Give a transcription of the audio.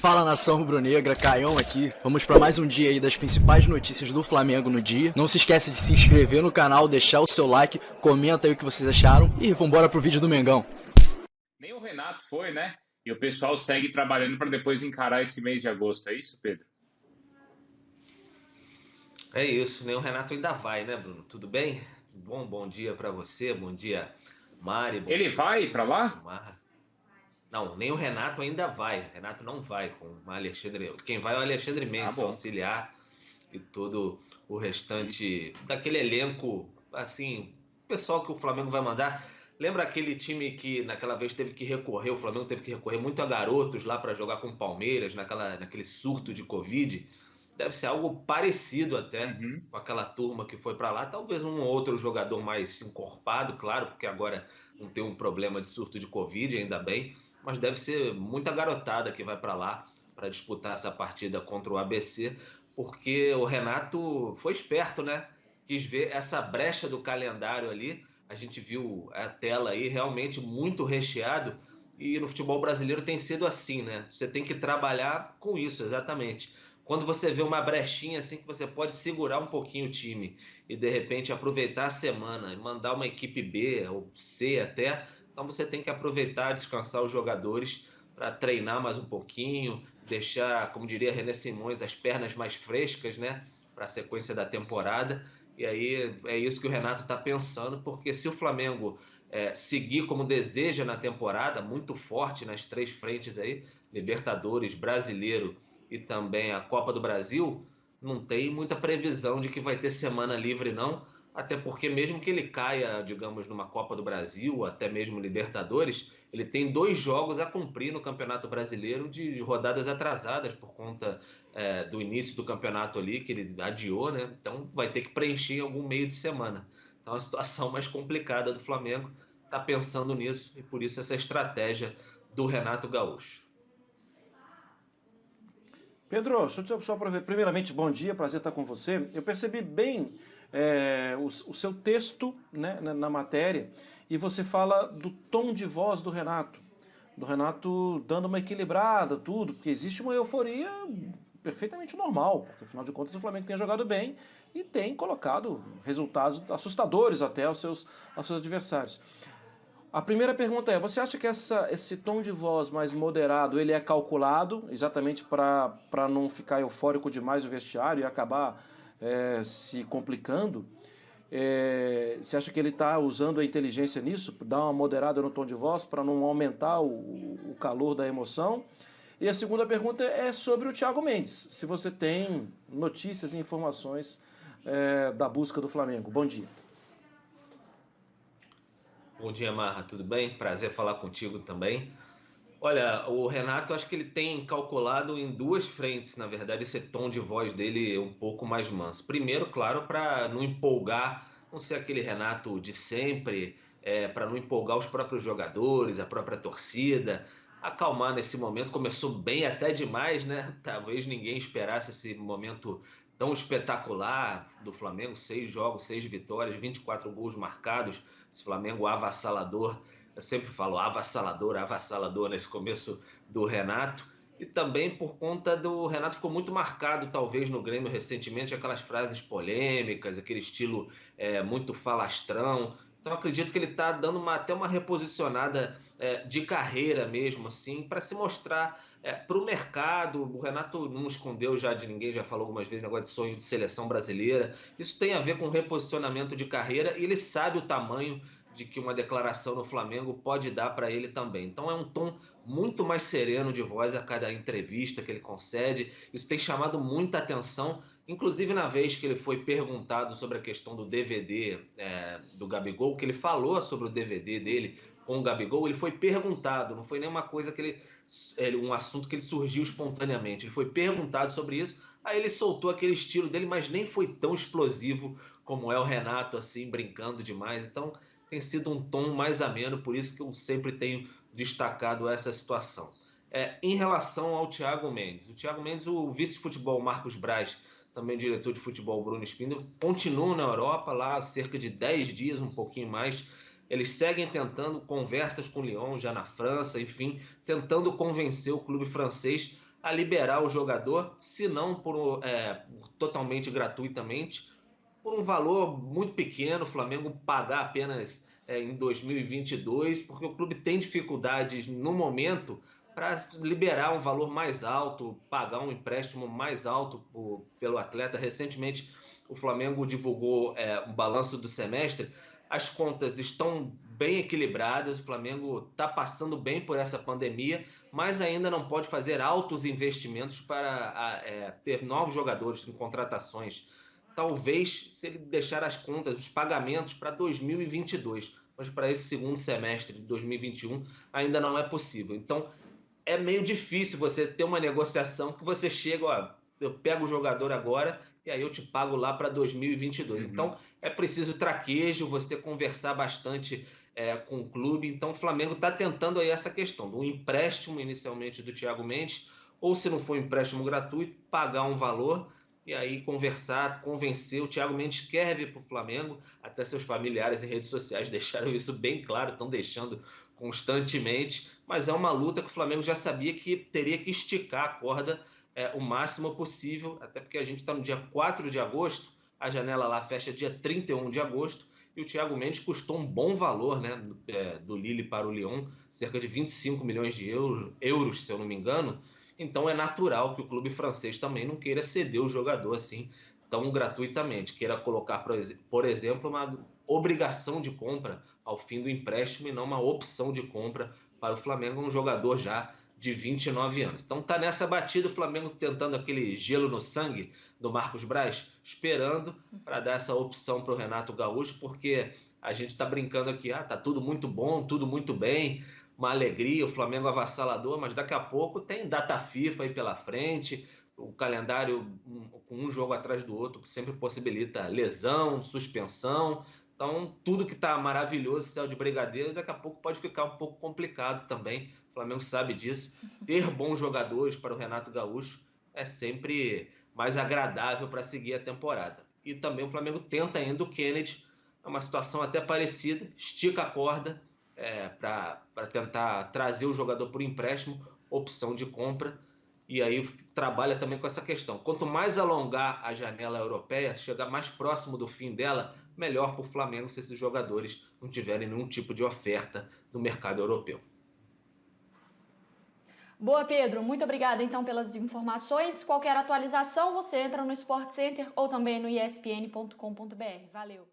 Fala, nação rubro-negra, Caião aqui. Vamos para mais um dia aí das principais notícias do Flamengo no dia. Não se esquece de se inscrever no canal, deixar o seu like, comenta aí o que vocês acharam e vambora pro vídeo do Mengão. Nem o Renato foi, né? E o pessoal segue trabalhando para depois encarar esse mês de agosto. É isso, Pedro? É isso, nem o Renato ainda vai, né, Bruno? Tudo bem? Bom dia para você, bom dia, Mari. Bom Ele dia, vai para lá? Marra. Não, nem o Renato ainda vai. Renato não vai com o Alexandre. Quem vai é o Alexandre Mendes, auxiliar e todo o restante daquele elenco, assim, pessoal que o Flamengo vai mandar. Lembra aquele time que naquela vez teve que recorrer, o Flamengo teve que recorrer muito a garotos lá para jogar com o Palmeiras, naquele surto de Covid? Deve ser algo parecido até com aquela turma que foi para lá. Talvez um ou outro jogador mais encorpado, claro, porque agora não tem um problema de surto de Covid, ainda bem. Mas deve ser muita garotada que vai para lá para disputar essa partida contra o ABC, porque o Renato foi esperto, né? Quis ver essa brecha do calendário ali. A gente viu a tela aí realmente muito recheado. E no futebol brasileiro tem sido assim, né? Você tem que trabalhar com isso, exatamente. Quando você vê uma brechinha assim que você pode segurar um pouquinho o time e de repente aproveitar a semana e mandar uma equipe B ou C até, então você tem que aproveitar, descansar os jogadores para treinar mais um pouquinho, deixar, como diria René Simões, as pernas mais frescas, né, para a sequência da temporada. E aí é isso que o Renato está pensando, porque se o Flamengo seguir como deseja na temporada, muito forte nas três frentes aí, Libertadores, Brasileiro e também a Copa do Brasil, não tem muita previsão de que vai ter semana livre, não. Até porque mesmo que ele caia, digamos, numa Copa do Brasil, até mesmo Libertadores, ele tem 2 jogos a cumprir no Campeonato Brasileiro de rodadas atrasadas por conta do início do campeonato ali, que ele adiou, né? Então vai ter que preencher em algum meio de semana. Então a situação mais complicada do Flamengo está pensando nisso e por isso essa estratégia do Renato Gaúcho. Pedro, deixa eu só aproveitar. Primeiramente, bom dia, prazer estar com você. Eu percebi bem o seu texto, né, na matéria, e você fala do tom de voz do Renato. Do Renato dando uma equilibrada, tudo, porque existe uma euforia perfeitamente normal, porque afinal de contas o Flamengo tem jogado bem e tem colocado resultados assustadores até aos seus adversários. A primeira pergunta é, você acha que esse tom de voz mais moderado, ele é calculado exatamente para não ficar eufórico demais o vestiário e acabar se complicando? Você acha que ele está usando a inteligência nisso, dar uma moderada no tom de voz para não aumentar o calor da emoção? E a segunda pergunta é sobre o Thiago Mendes, se você tem notícias e informações da busca do Flamengo. Bom dia. Bom dia, Marra, tudo bem? Prazer falar contigo também. Olha, o Renato, acho que ele tem calculado em 2 frentes, na verdade, esse tom de voz dele é um pouco mais manso. Primeiro, claro, para não empolgar, não ser aquele Renato de sempre, para não empolgar os próprios jogadores, a própria torcida, acalmar nesse momento. Começou bem até demais, né? Talvez ninguém esperasse esse momento tão espetacular do Flamengo, 6 jogos, 6 vitórias, 24 gols marcados, esse Flamengo avassalador. Eu sempre falo avassalador nesse começo do Renato. E também por conta do Renato ficou muito marcado, talvez, no Grêmio recentemente, aquelas frases polêmicas, aquele estilo muito falastrão. Então acredito que ele está dando até uma reposicionada de carreira mesmo, assim, para se mostrar para o mercado. O Renato não escondeu já de ninguém, já falou algumas vezes negócio de sonho de seleção brasileira. Isso tem a ver com reposicionamento de carreira e ele sabe o tamanho de que uma declaração no Flamengo pode dar para ele também. Então é um tom muito mais sereno de voz a cada entrevista que ele concede. Isso tem chamado muita atenção, inclusive na vez que ele foi perguntado sobre a questão do DVD do Gabigol, que ele falou sobre o DVD dele com o Gabigol, ele foi perguntado, não foi nenhuma coisa que um assunto que ele surgiu espontaneamente, ele foi perguntado sobre isso, aí ele soltou aquele estilo dele, mas nem foi tão explosivo como é o Renato, assim, brincando demais. Então tem sido um tom mais ameno, por isso que eu sempre tenho destacado essa situação. Em relação ao Thiago Mendes, o vice-futebol Marcos Braz, também diretor de futebol Bruno Spindler, continuam na Europa, lá há cerca de 10 dias, um pouquinho mais. Eles seguem tentando conversas com o Lyon, já na França, enfim, tentando convencer o clube francês a liberar o jogador, se não por totalmente gratuitamente, por um valor muito pequeno, o Flamengo pagar apenas em 2022, porque o clube tem dificuldades no momento para liberar um valor mais alto, pagar um empréstimo mais alto pelo atleta. Recentemente, o Flamengo divulgou um balanço do semestre. As contas estão bem equilibradas, o Flamengo está passando bem por essa pandemia, mas ainda não pode fazer altos investimentos para ter novos jogadores em contratações. Talvez, se ele deixar as contas, os pagamentos para 2022, mas para esse segundo semestre de 2021 ainda não é possível. Então, é meio difícil você ter uma negociação que você chega, ó, eu pego o jogador agora e aí eu te pago lá para 2022. Então, é preciso traquejo, você conversar bastante com o clube. Então, o Flamengo está tentando aí essa questão do empréstimo inicialmente do Thiago Mendes, ou se não for um empréstimo gratuito, pagar um valor e aí conversar, convencer. O Thiago Mendes quer vir para o Flamengo, até seus familiares em redes sociais deixaram isso bem claro, estão deixando constantemente, mas é uma luta que o Flamengo já sabia que teria que esticar a corda o máximo possível, até porque a gente está no dia 4 de agosto, a janela lá fecha dia 31 de agosto, e o Thiago Mendes custou um bom valor, né, do Lille para o Lyon, cerca de 25 milhões de euros, se eu não me engano. Então é natural que o clube francês também não queira ceder o jogador assim tão gratuitamente, queira colocar, por exemplo, uma obrigação de compra ao fim do empréstimo e não uma opção de compra para o Flamengo, um jogador já de 29 anos. Então tá nessa batida o Flamengo tentando aquele gelo no sangue do Marcos Braz, esperando para dar essa opção para o Renato Gaúcho, porque a gente está brincando aqui, tá tudo muito bom, tudo muito bem, uma alegria, o Flamengo avassalador, mas daqui a pouco tem data FIFA aí pela frente, o calendário com um jogo atrás do outro, que sempre possibilita lesão, suspensão. Então, tudo que está maravilhoso, céu de brigadeiro, daqui a pouco pode ficar um pouco complicado também. O Flamengo sabe disso. Ter bons jogadores para o Renato Gaúcho é sempre mais agradável para seguir a temporada. E também o Flamengo tenta ainda o Kennedy, é uma situação até parecida, estica a corda para tentar trazer o jogador por empréstimo, opção de compra. E aí trabalha também com essa questão. Quanto mais alongar a janela europeia, chegar mais próximo do fim dela, melhor para o Flamengo se esses jogadores não tiverem nenhum tipo de oferta do mercado europeu. Boa, Pedro. Muito obrigada, então, pelas informações. Qualquer atualização, você entra no Sport Center ou também no espn.com.br. Valeu!